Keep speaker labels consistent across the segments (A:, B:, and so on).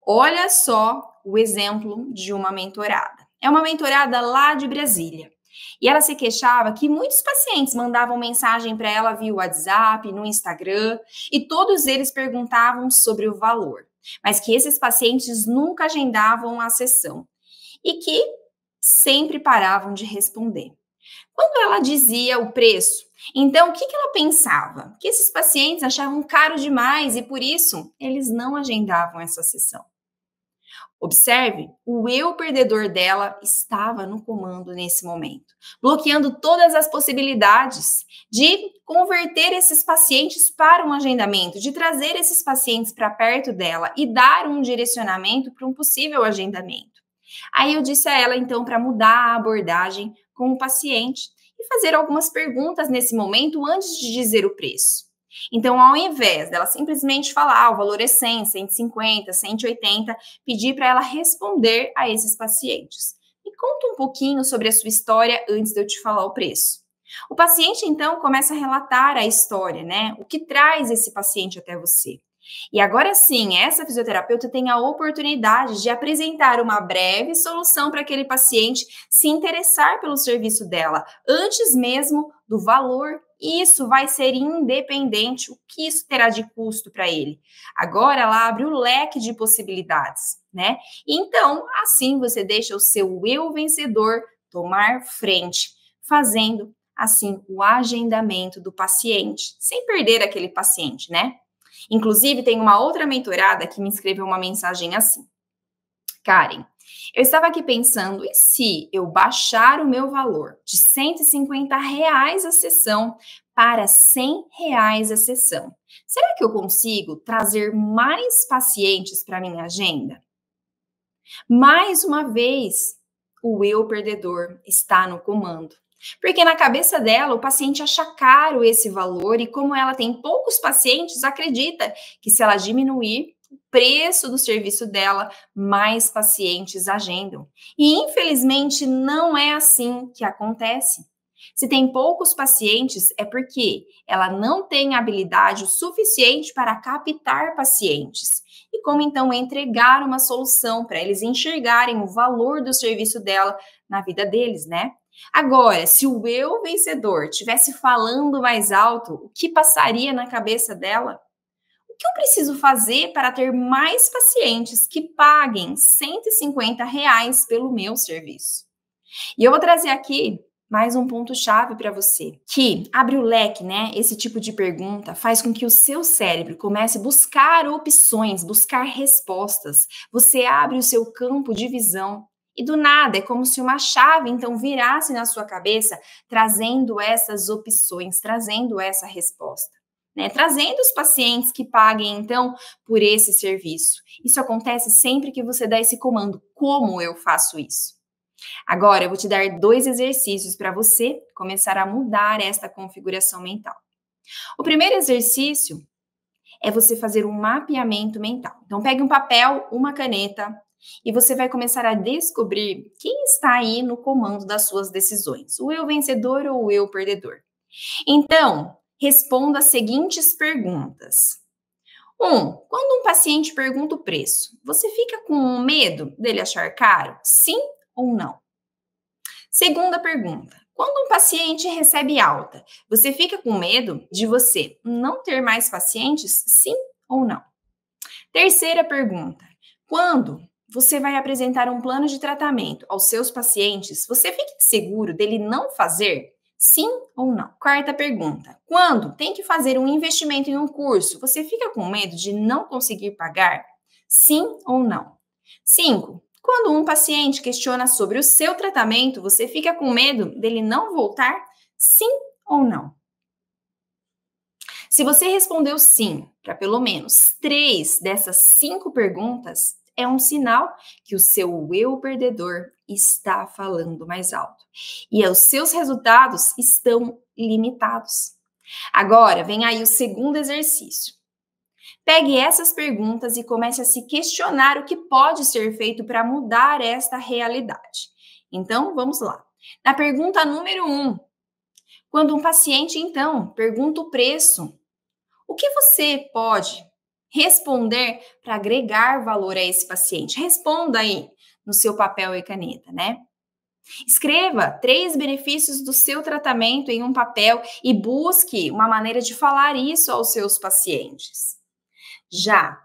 A: Olha só o exemplo de uma mentorada. É uma mentorada lá de Brasília. E ela se queixava que muitos pacientes mandavam mensagem para ela via WhatsApp, no Instagram, e todos eles perguntavam sobre o valor, mas que esses pacientes nunca agendavam a sessão e que sempre paravam de responder. Quando ela dizia o preço, então o que ela pensava? Que esses pacientes achavam caro demais e por isso eles não agendavam essa sessão. Observe, o eu perdedor dela estava no comando nesse momento, bloqueando todas as possibilidades de converter esses pacientes para um agendamento, de trazer esses pacientes para perto dela e dar um direcionamento para um possível agendamento. Aí eu disse a ela, então, para mudar a abordagem com o paciente e fazer algumas perguntas nesse momento antes de dizer o preço. Então, ao invés dela simplesmente falar, o valor é 100, 150, 180, pedir para ela responder a esses pacientes. Me conta um pouquinho sobre a sua história antes de eu te falar o preço. O paciente, então, começa a relatar a história, né? O que traz esse paciente até você. E agora sim, essa fisioterapeuta tem a oportunidade de apresentar uma breve solução para aquele paciente se interessar pelo serviço dela, antes mesmo do valor. Isso vai ser independente, o que isso terá de custo para ele. Agora ela abre o leque de possibilidades, né? Então, assim você deixa o seu eu vencedor tomar frente, fazendo assim o agendamento do paciente, sem perder aquele paciente, né? Inclusive, tem uma outra mentorada que me escreveu uma mensagem assim: Karen, eu estava aqui pensando, e se eu baixar o meu valor de R$ 150 a sessão para R$ 100 a sessão? Será que eu consigo trazer mais pacientes para minha agenda? Mais uma vez, o eu perdedor está no comando. Porque na cabeça dela, o paciente acha caro esse valor e como ela tem poucos pacientes, acredita que se ela diminuir o preço do serviço dela, mais pacientes agendam. E infelizmente não é assim que acontece. Se tem poucos pacientes, é porque ela não tem habilidade o suficiente para captar pacientes. E como então entregar uma solução para eles enxergarem o valor do serviço dela na vida deles, né? Agora, se o eu vencedor estivesse falando mais alto, o que passaria na cabeça dela? O que eu preciso fazer para ter mais pacientes que paguem R$ 150 pelo meu serviço? E eu vou trazer aqui mais um ponto-chave para você, que abre o leque, né? Esse tipo de pergunta faz com que o seu cérebro comece a buscar opções, buscar respostas. Você abre o seu campo de visão. E do nada, é como se uma chave, então, virasse na sua cabeça, trazendo essas opções, trazendo essa resposta, né? Trazendo os pacientes que paguem, então, por esse serviço. Isso acontece sempre que você dá esse comando. Como eu faço isso? Agora, eu vou te dar 2 exercícios para você começar a mudar esta configuração mental. O primeiro exercício é você fazer um mapeamento mental. Então, pegue um papel, uma caneta, e você vai começar a descobrir quem está aí no comando das suas decisões, o eu vencedor ou o eu perdedor. Então, responda as seguintes perguntas. 1. Quando um paciente pergunta o preço, você fica com medo dele achar caro? Sim ou não? Segunda pergunta. Quando um paciente recebe alta, você fica com medo de você não ter mais pacientes? Sim ou não? Terceira pergunta. Quando você vai apresentar um plano de tratamento aos seus pacientes, você fica seguro dele não fazer? Sim ou não? Quarta pergunta. Quando tem que fazer um investimento em um curso, você fica com medo de não conseguir pagar? Sim ou não? 5. Quando um paciente questiona sobre o seu tratamento, você fica com medo dele não voltar? Sim ou não? Se você respondeu sim para pelo menos 3 dessas 5 perguntas, é um sinal que o seu eu perdedor está falando mais alto. E os seus resultados estão limitados. Agora, vem aí o segundo exercício. Pegue essas perguntas e comece a se questionar o que pode ser feito para mudar esta realidade. Então, vamos lá. Na pergunta número 1, quando um paciente, então, pergunta o preço, o que você pode Responder para agregar valor a esse paciente. Responda aí no seu papel e caneta, né? Escreva 3 benefícios do seu tratamento em um papel e busque uma maneira de falar isso aos seus pacientes. Já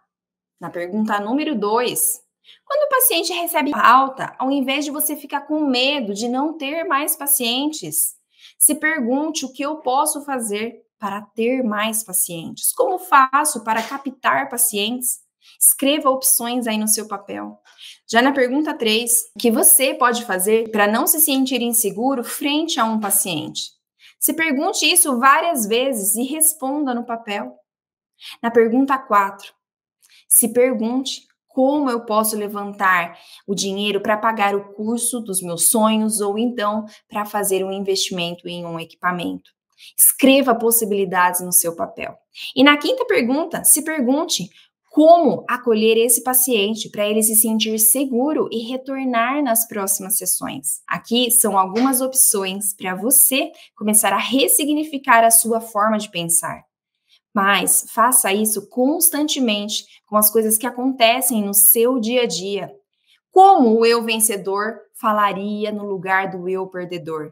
A: na pergunta número 2, quando o paciente recebe alta, ao invés de você ficar com medo de não ter mais pacientes, se pergunte o que eu posso fazer para ter mais pacientes. Como faço para captar pacientes? Escreva opções aí no seu papel. Já na pergunta 3, o que você pode fazer para não se sentir inseguro frente a um paciente? Se pergunte isso várias vezes e responda no papel. Na pergunta 4, se pergunte como eu posso levantar o dinheiro para pagar o curso dos meus sonhos ou então para fazer um investimento em um equipamento. Escreva possibilidades no seu papel. E na quinta pergunta, se pergunte como acolher esse paciente para ele se sentir seguro e retornar nas próximas sessões. Aqui são algumas opções para você começar a ressignificar a sua forma de pensar. Mas faça isso constantemente com as coisas que acontecem no seu dia a dia. Como o eu vencedor falaria no lugar do eu perdedor?